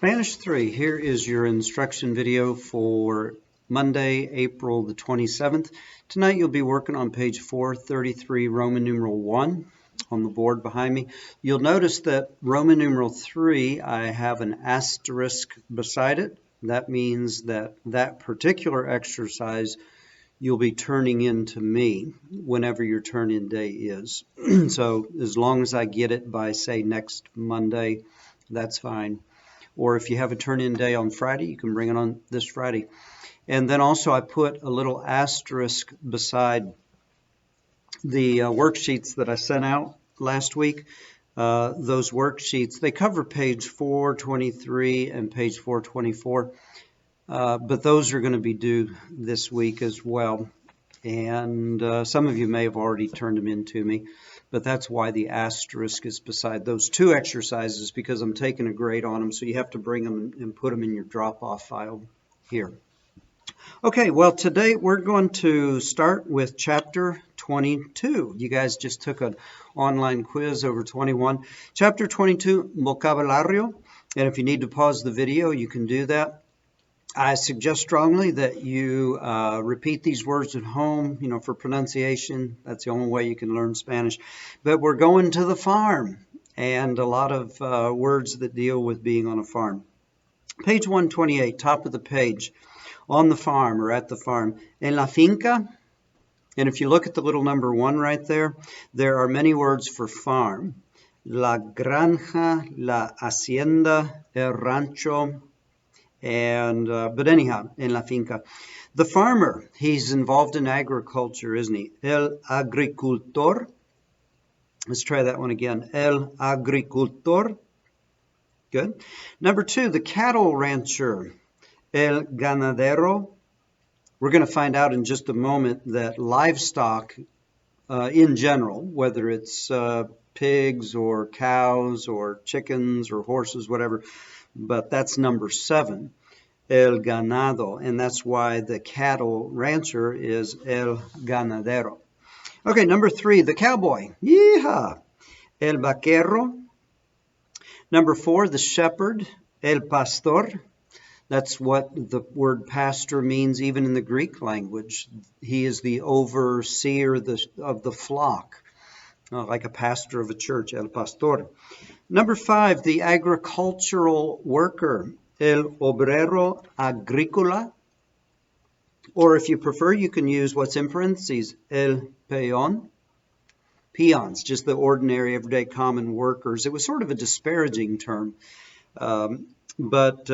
Spanish 3, here is your instruction video for Monday, April the 27th. Tonight you'll be working on page 433, Roman numeral 1 on the board behind me. You'll notice that Roman numeral 3, I have an asterisk beside it. That means that that particular exercise you'll be turning in to me whenever your turn-in day is. So as long as I get it by, say, next Monday, that's fine. Or if you have a turn-in day on Friday, you can bring it on this Friday. And then also I put a little asterisk beside the worksheets that I sent out last week. Those worksheets, they cover page 423 and page 424, but those are going to be due this week as well. And some of you may have already turned them in to me, but that's why the asterisk is beside those two exercises, because I'm taking a grade on them, so you have to bring them and put them in your drop-off file here. Okay, well, today we're going to start with chapter 22. You guys just took an online quiz over 21. Chapter 22, vocabulario, and if you need to pause the video, you can do that. I suggest strongly that you repeat these words at home, for pronunciation. That's the only way you can learn Spanish. But we're going to the farm, and a lot of words that deal with being on a farm. Page 128, top of the page, on the farm or at the farm. En la finca, and if you look at the little number 1 right there, there are many words for farm. La granja, la hacienda, el rancho, but anyhow, en la finca. The farmer, he's involved in agriculture, isn't he? El agricultor. Let's try that one again. El agricultor. Good. Number 2, the cattle rancher. El ganadero. We're going to find out in just a moment that livestock in general, whether it's pigs or cows or chickens or horses, whatever, but that's number 7, el ganado, and that's why the cattle rancher is el ganadero. Okay, number 3, the cowboy, yeehaw, el vaquero. Number 4, the shepherd, el pastor. That's what the word pastor means even in the Greek language. He is the overseer of the flock, like a pastor of a church, el pastor. Number 5, the agricultural worker, el obrero agrícola. Or if you prefer, you can use what's in parentheses, el peón. Peons, just the ordinary, everyday, common workers. It was sort of a disparaging term, but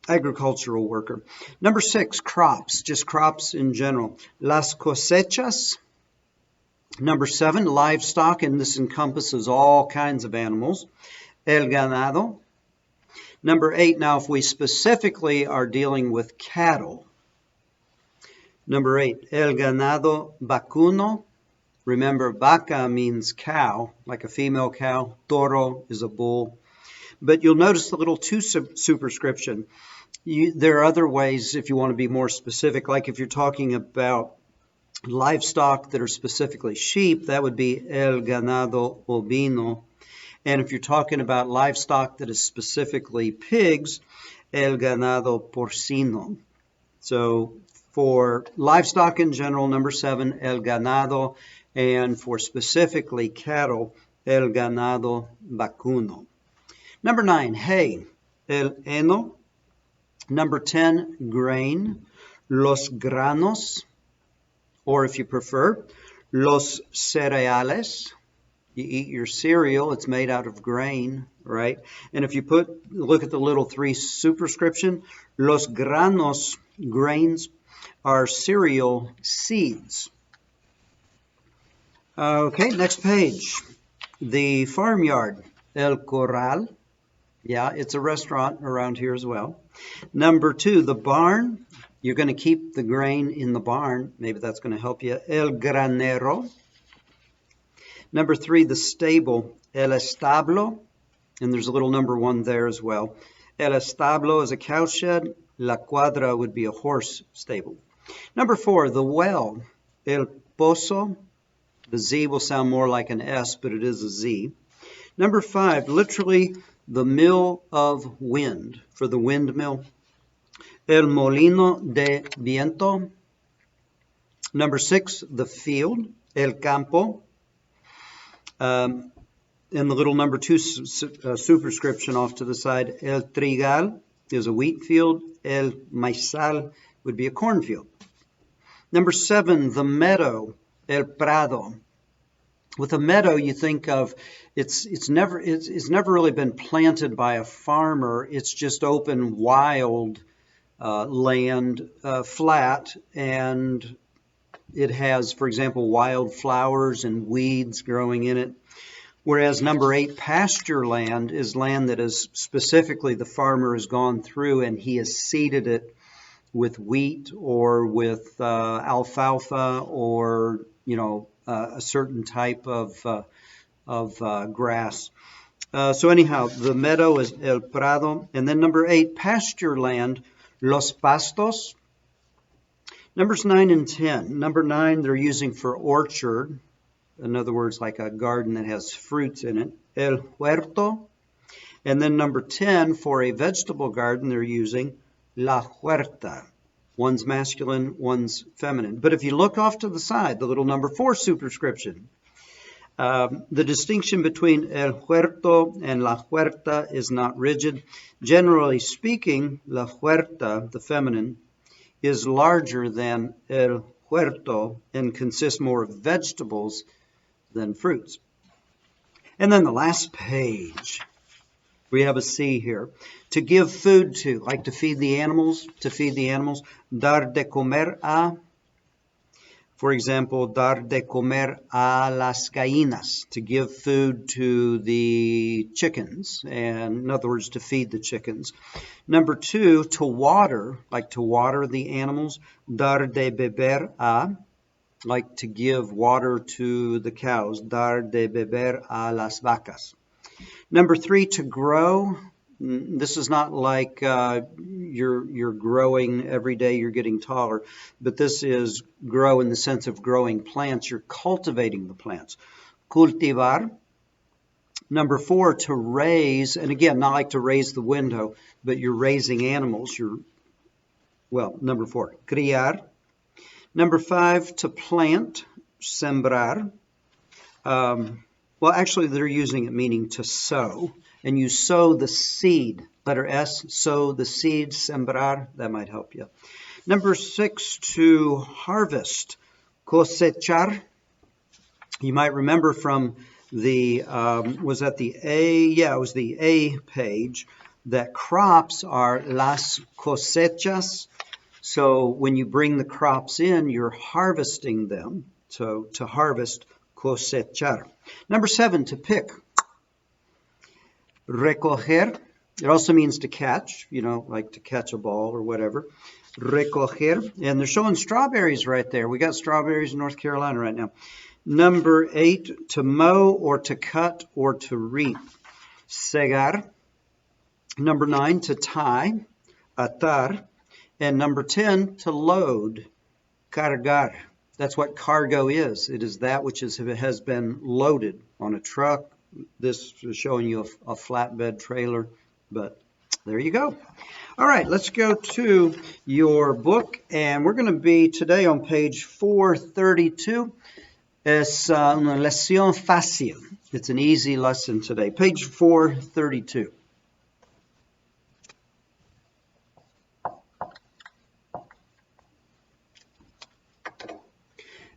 agricultural worker. Number 6, crops, just crops in general. Las cosechas. Number 7, livestock, and this encompasses all kinds of animals. El ganado. Number 8, now if we specifically are dealing with cattle. Number 8, el ganado vacuno. Remember, vaca means cow, like a female cow. Toro is a bull. But you'll notice the little 2 superscription. There are other ways if you want to be more specific, like if you're talking about livestock that are specifically sheep, that would be el ganado ovino. And if you're talking about livestock that is specifically pigs, el ganado porcino. So for livestock in general, number 7, el ganado, and for specifically cattle, el ganado vacuno. Number 9, hay, el heno. Number 10, grain, los granos. Or if you prefer, los cereales. You eat your cereal, it's made out of grain, right? And if you look at the little 3 superscription, los granos, grains, are cereal seeds. Okay, next page. The farmyard, el corral. Yeah, it's a restaurant around here as well. Number 2, the barn. You're going to keep the grain in the barn. Maybe that's going to help you. El granero. Number 3, the stable. El establo. And there's a little number 1 there as well. El establo is a cow shed. La cuadra would be a horse stable. Number 4, the well. El pozo. The Z will sound more like an S, but it is a Z. Number 5, literally the mill of wind, for the windmill. El molino de viento. Number 6, the field, el campo. And the little number 2 superscription off to the side, el trigal is a wheat field. El maizal would be a cornfield. Number 7, the meadow, el prado. With a meadow, you think of it's never really been planted by a farmer. It's just open, wild land, flat, and it has, for example, wild flowers and weeds growing in it. Whereas number 8, pasture land, is land that is specifically the farmer has gone through and he has seeded it with wheat or with alfalfa or, a certain type of grass. So anyhow, the meadow is el prado. And then number 8, pasture land, los pastos. Numbers 9 and 10. Number 9, they're using for orchard. In other words, like a garden that has fruits in it, el huerto. And then number 10, for a vegetable garden, they're using la huerta. One's masculine, one's feminine. But if you look off to the side, the little number 4 superscription, the distinction between el huerto and la huerta is not rigid. Generally speaking, la huerta, the feminine, is larger than el huerto and consists more of vegetables than fruits. And then the last page, we have a C here. To give food to, like to feed the animals, dar de comer a, for example, dar de comer a las gallinas, to give food to the chickens, and in other words, to feed the chickens. Number 2, to water, like to water the animals, dar de beber a, like to give water to the cows, dar de beber a las vacas. Number 3, to grow. This is not like you're growing every day, you're getting taller, but this is grow in the sense of growing plants. You're cultivating the plants. Cultivar. Number 4, to raise, and again, not like to raise the window, but you're raising animals. Number 4, criar. Number 5, to plant, sembrar. Actually, they're using it meaning to sow. And you sow the seed, letter S, sow the seed, sembrar, that might help you. Number 6, to harvest, cosechar. You might remember from the, was that the A? Yeah, it was the A page, that crops are las cosechas. So when you bring the crops in, you're harvesting them. So to harvest, cosechar. Number 7, to pick. Recoger. It also means to catch, like to catch a ball or whatever. Recoger. And they're showing strawberries right there. We got strawberries in North Carolina right now. Number 8, to mow or to cut or to reap. Segar. Number 9, to tie. Atar. And number 10, to load. Cargar. That's what cargo is. It is that which has been loaded on a truck. This is showing you a flatbed trailer, but there you go. All right, let's go to your book, and we're going to be today on page 432. Es una lección fácil. It's an easy lesson today. Page 432.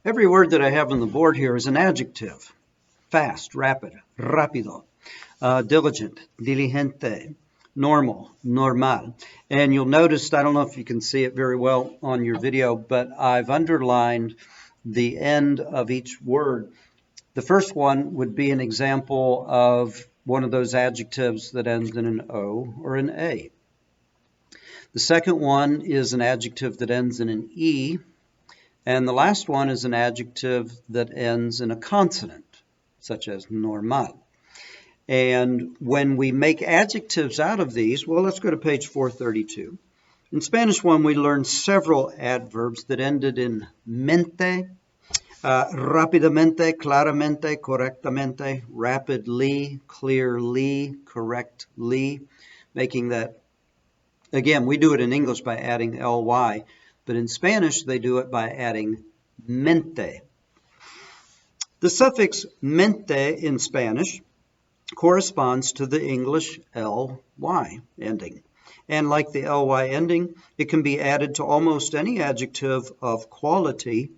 Every word that I have on the board here is an adjective. Fast, rapid, rápido, diligent, diligente, normal, normal. And you'll notice, I don't know if you can see it very well on your video, but I've underlined the end of each word. The first one would be an example of one of those adjectives that ends in an O or an A. The second one is an adjective that ends in an E. And the last one is an adjective that ends in a consonant, such as normal. And when we make adjectives out of these, well, let's go to page 432. In Spanish 1, we learned several adverbs that ended in mente, Rápidamente, claramente, correctamente, rapidly, clearly, correctly, making that, again, we do it in English by adding ly, but in Spanish they do it by adding mente. The suffix mente in Spanish corresponds to the English ly ending. And like the ly ending, it can be added to almost any adjective of quality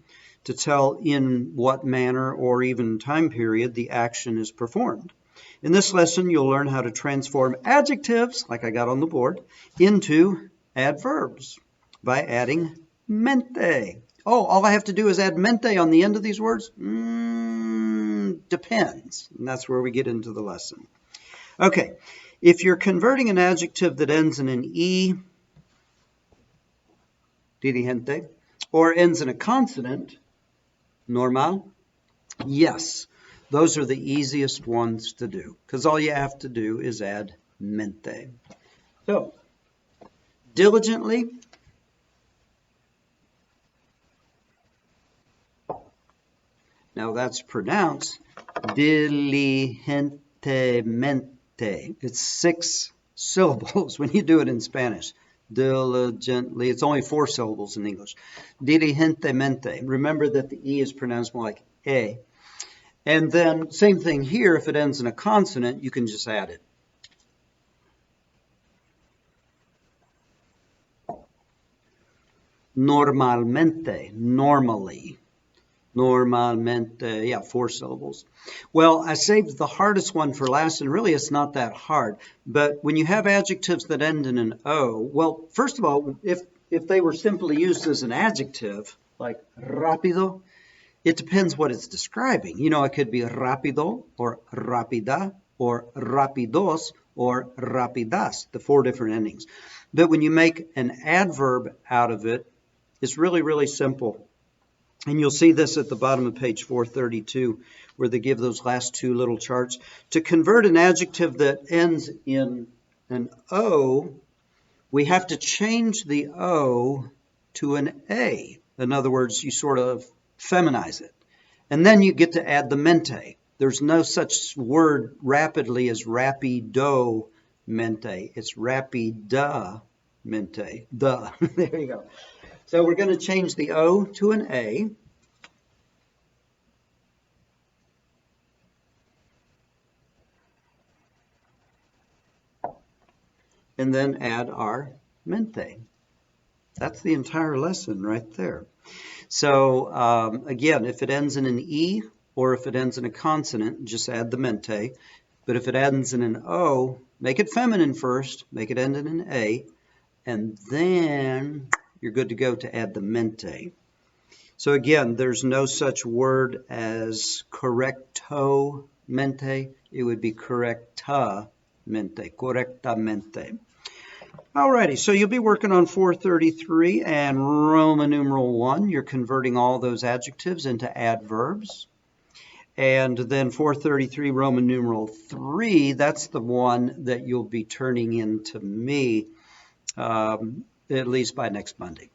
to tell in what manner or even time period the action is performed. In this lesson, you'll learn how to transform adjectives, like I got on the board, into adverbs by adding mente. Oh, all I have to do is add mente on the end of these words? Depends. And that's where we get into the lesson. Okay, if you're converting an adjective that ends in an E, diligente, or ends in a consonant, normal, yes, those are the easiest ones to do, because all you have to do is add mente. So, diligently, now that's pronounced diligentemente. It's 6 syllables when you do it in Spanish. Diligently, it's only 4 syllables in English. Diligentemente. Remember that the E is pronounced more like E. And then, same thing here, if it ends in a consonant, you can just add it. Normalmente, normally. Normalmente, yeah, 4 syllables. Well, I saved the hardest one for last, and really it's not that hard. But when you have adjectives that end in an O, well, first of all, if they were simply used as an adjective, like rápido, it depends what it's describing. You know, it could be rápido, or rápida, or rápidos, or rápidas, the 4 different endings. But when you make an adverb out of it, it's really, really simple. And you'll see this at the bottom of page 432, where they give those last 2 little charts. To convert an adjective that ends in an O, we have to change the O to an A. In other words, you sort of feminize it. And then you get to add the mente. There's no such word rapidly as rapido mente. It's rapida mente. Duh. There you go. So we're going to change the O to an A. And then add our mente. That's the entire lesson right there. So again, if it ends in an E or if it ends in a consonant, just add the mente. But if it ends in an O, make it feminine first, make it end in an A, and then you're good to go to add the mente. So again, there's no such word as correctamente. It would be correctamente, correctamente. Alrighty, so you'll be working on 433 and Roman numeral 1. You're converting all those adjectives into adverbs. And then 433 Roman numeral 3, that's the one that you'll be turning in to me at least by next Monday.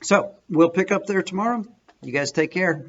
So we'll pick up there tomorrow. You guys take care.